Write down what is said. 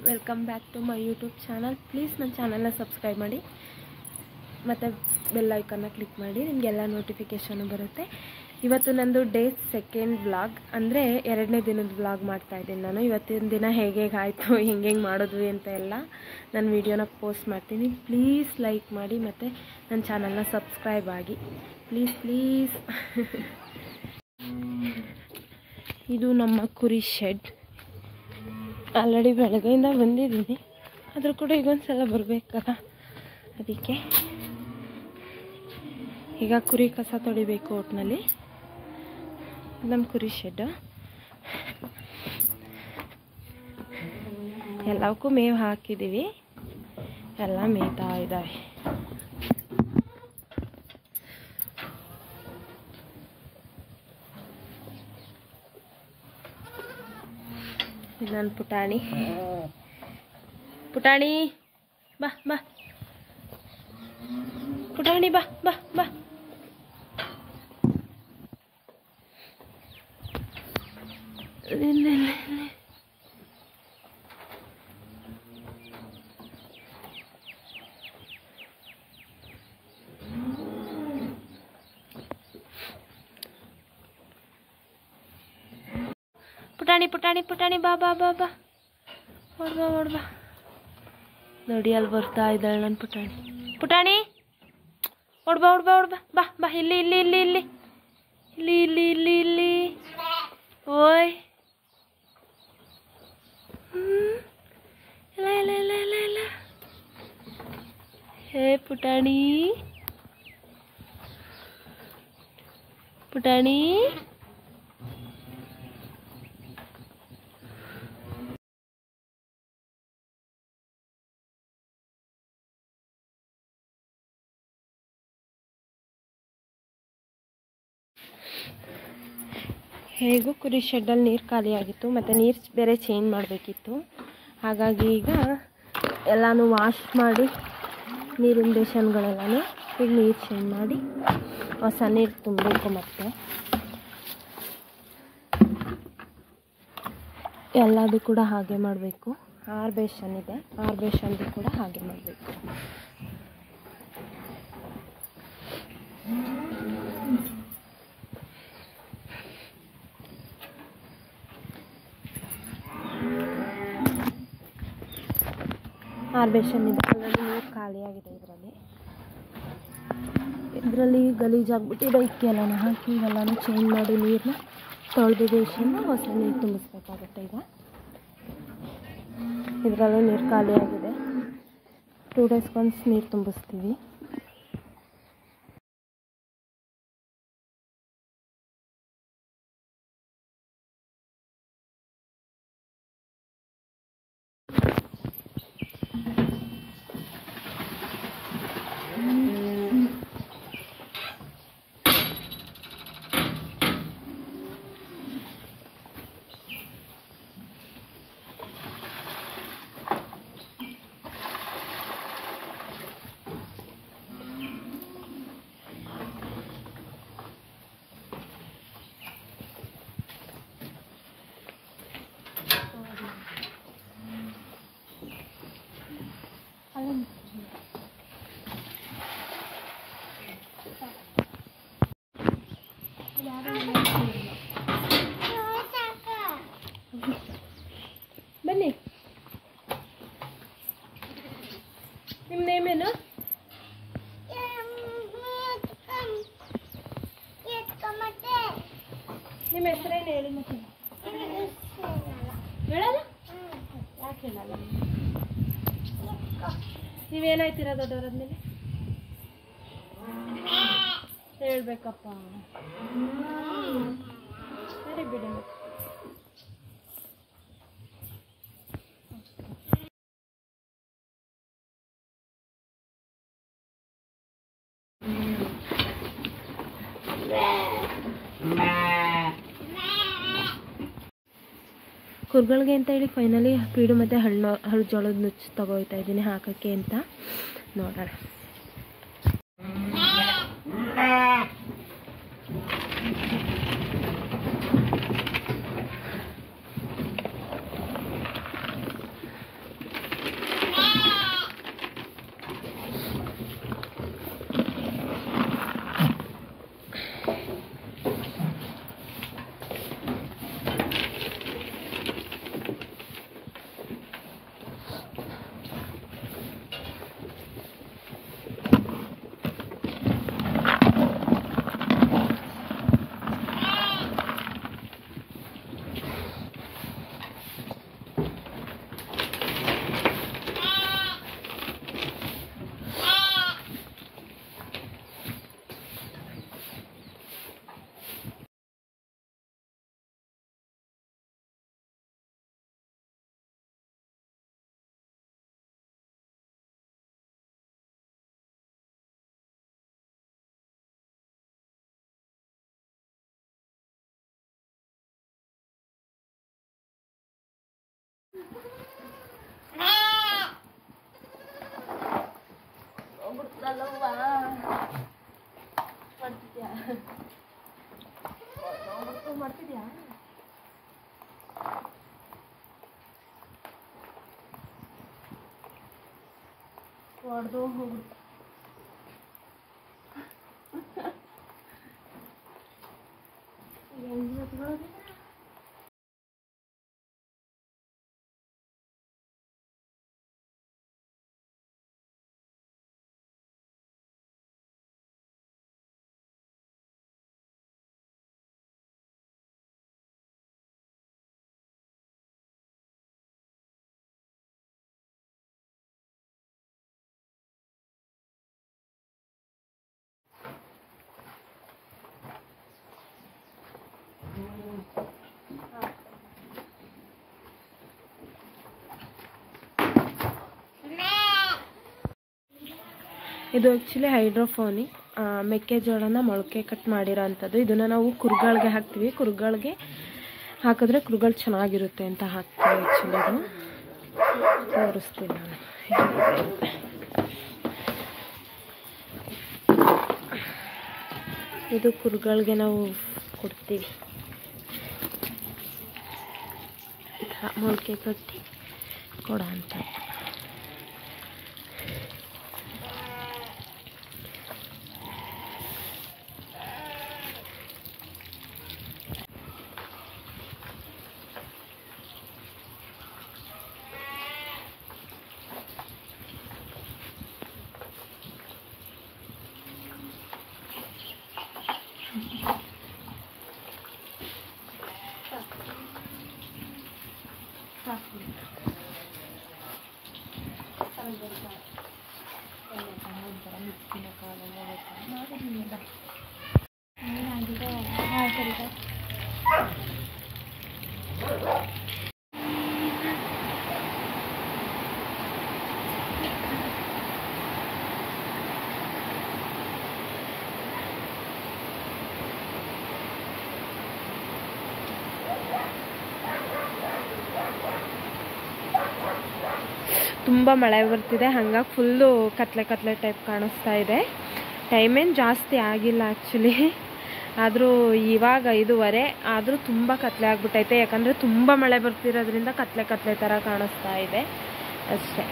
Welcome back to my YouTube channel. Please ನನ್ನ ಚಾನಲ್ನ subscribe ಮಾಡಿ ಮತ್ತು ಬೆಲ್ ಐಕನ್ನ ಕ್ಲಿಕ್ ಮಾಡಿ, ನಿಮಗೆಲ್ಲ ನೋಟಿಫಿಕೇಷನು ಬರುತ್ತೆ. ಇವತ್ತು ನಂದು ಡೇ ಸೆಕೆಂಡ್ ವ್ಲಾಗ್, ಅಂದರೆ 2ನೇ ದಿನದ ವ್ಲಾಗ್ ಮಾಡ್ತಾಯಿದ್ದೀನಿ ನಾನು. ಇವತ್ತಿನ ದಿನ ಹೇಗೆ ಆಯಿತು, ಹೆಂಗೆ ಮಾಡಿದ್ವಿ ಅಂತ ಎಲ್ಲ ನಾನು ವೀಡಿಯೋನ ಪೋಸ್ಟ್ ಮಾಡ್ತೀನಿ. ಪ್ಲೀಸ್ ಲೈಕ್ ಮಾಡಿ ಮತ್ತು ನನ್ನ ಚಾನಲ್ನ ಸಬ್ಸ್ಕ್ರೈಬ್ ಆಗಿ ಪ್ಲೀಸ್. ಇದು ನಮ್ಮ ಕುರಿ ಶೆಡ್. ಆಲ್ರೆಡಿ ಬೆಳಗ್ಗೆಯಿಂದ ಬಂದಿದ್ದೀನಿ, ಆದರೂ ಕೂಡ ಈಗೊಂದು ಸಲ ಬರಬೇಕಲ್ಲ, ಅದಕ್ಕೆ ಈಗ ಕುರಿ ಕಸ ತೊಳಿಬೇಕು. ಒಟ್ಟಿನಲ್ಲಿ ನಮ್ಮ ಕುರಿ ಶೆಡ್. ಎಲ್ಲವಕ್ಕೂ ಮೇವು ಹಾಕಿದ್ದೀವಿ, ಎಲ್ಲ ಮೇಯ್ತಾ ಇದ್ದಾವೆ. ನನ್ನ ಪುಟಾಣಿ ಬಾ ಬಾ ಪುಟಾಣಿ ಬಾ ಬಾ ಬಾ. ಪುಟಾಣಿ ಬಾ ಬಾ ಬಾ ಬಾ, ಓಡ್ಬಾ. ನೋಡಿ ಅಲ್ಲಿ ಬರ್ತಾ ಇದ್ದಾಳೆ ನನ್ನ ಪುಟಾಣಿ. ಓಡ್ಬಾ ಬಾ ಬಾ. ಇಲ್ಲಿ ಓಯ್. ಇಲ್ಲ. ಹೇ ಪುಟಾಣಿ. ಹೇಗೂ ಕುರಿ ಶೆಡ್ಡಲ್ಲಿ ನೀರು ಖಾಲಿಯಾಗಿತ್ತು, ಮತ್ತು ನೀರು ಬೇರೆ ಚೇಂಜ್ ಮಾಡಬೇಕಿತ್ತು. ಹಾಗಾಗಿ ಈಗ ಎಲ್ಲನೂ ವಾಶ್ ಮಾಡಿ, ನೀರಿನ ಬೇಷನ್ಗಳೆಲ್ಲನೂ ಈಗ ನೀರು ಚೇಂಜ್ ಮಾಡಿ ಹೊಸ ನೀರು ತುಂಬಬೇಕು. ಮತ್ತು ಎಲ್ಲದೂ ಕೂಡ ಹಾಗೆ ಮಾಡಬೇಕು. 6 ಬೇಷನ್ ಇದೆ, 6 ಬೇಷನ್ದು ಕೂಡ ಹಾಗೆ ಮಾಡಬೇಕು. ಬೇಷನ್ ಇದೆ, ಆಲ್ರೆಡಿ ನೀರು ಖಾಲಿಯಾಗಿದೆ. ಇದರಲ್ಲಿ ಗಲೀಜಾಗ್ಬಿಟ್ಟಿದೆ. ಇಕ್ಕೆಲ್ಲನ ಹಾಕಿ ಇವೆಲ್ಲನೂ ಚೇಂಜ್ ಮಾಡಿ ನೀರನ್ನ ತೊಳೆದು ಬೇಷನ್ನ ಹೊಸ ನೀರು ತುಂಬಿಸ್ಬೇಕಾಗುತ್ತೆ. ಈಗ ಇದರಲ್ಲೂ ನೀರು ಖಾಲಿಯಾಗಿದೆ. 2 ಡೇಸ್ಗೊಂದು ನೀರು ತುಂಬಿಸ್ತೀವಿ. ಬನ್ನಿ, ನಿಮ್ಮ ನೇಮ್ ಏನು? ನಿಮ್ಮ ಹೆಸರೇನು ಹೇಳಿ. ಮತ್ತೆ ಹೇಳಲ್ಲ? ಯಾಕೆ ಹೇಳಲ್ಲ? ನೀವೇನಾಯ್ತೀರ ದೊಡ್ಡವರಾದ್ಮೇಲೆ? ಹೇಳ್ಬೇಕಪ್ಪ. ಸರಿ ಬಿಡಿ. ಕುರ್ಗಳಿಗೆ ಅಂತ ಹೇಳಿ ಫೈನಲಿ ಪೀಡು ಮತ್ತು ಹಳ್ಳು ಜೋಳದ ನುಚ್ಚು ತಗೋಯ್ತಾ ಇದ್ದೀನಿ ಹಾಕೋಕ್ಕೆ ಅಂತ. ನೋಡೋಣ. ಅಲ್ಲವ್ವ ಮಾಡ್ತಿದ್ಯಾ ಮಾಡ್ತಿದ್ಯಾ ಹೊಡೆದು ಹೋಗು ಹೆಂಗೆ ಎತ್ಕೊಳ್ಳೋದು ಇದು ಆ್ಯಕ್ಚುಲಿ ಹೈಡ್ರೋಫೋನಿಕ್ ಮೆಕ್ಕೆಜೋಳನ ಮೊಳಕೆ ಕಟ್ ಮಾಡಿರೋ ಅಂಥದ್ದು. ಇದನ್ನು ನಾವು ಕುರುಗಳಿಗೆ ಹಾಕ್ತೀವಿ. ಕುರುಗಳಿಗೆ ಹಾಕಿದ್ರೆ ಕುರುಗಳು ಚೆನ್ನಾಗಿರುತ್ತೆ ಅಂತ ಹಾಕ್ತೀವಿ. ಆ್ಯಕ್ಚುಲಿ ಇದು ತೋರಿಸ್ತೀನಿ ನಾನು. ಇದು ಕುರುಗಳಿಗೆ ನಾವು ಕೊಡ್ತೀವಿ. ಮೊಳಕೆ ಕಟ್ಟಿ ಕೊಡೋ ಅಂಥದ್ದು. ತುಂಬ ಮಳೆ ಬರ್ತಿದೆ, ಹಾಗಾಗಿ ಫುಲ್ಲು ಕತ್ಲೆ ಟೈಪ್ ಕಾಣಿಸ್ತಾ ಇದೆ. ಟೈಮೇನು ಜಾಸ್ತಿ ಆಗಿಲ್ಲ ಆ್ಯಕ್ಚುಲಿ, ಆದರೂ ಇವಾಗ 5:15 ಆದರೂ ತುಂಬ ಕತ್ಲೆ ಆಗ್ಬಿಟ್ಟೈತೆ. ಯಾಕಂದರೆ ತುಂಬ ಮಳೆ ಬರ್ತಿರೋದ್ರಿಂದ ಕತ್ಲೆ ಥರ ಕಾಣಿಸ್ತಾ ಇದೆ ಅಷ್ಟೇ.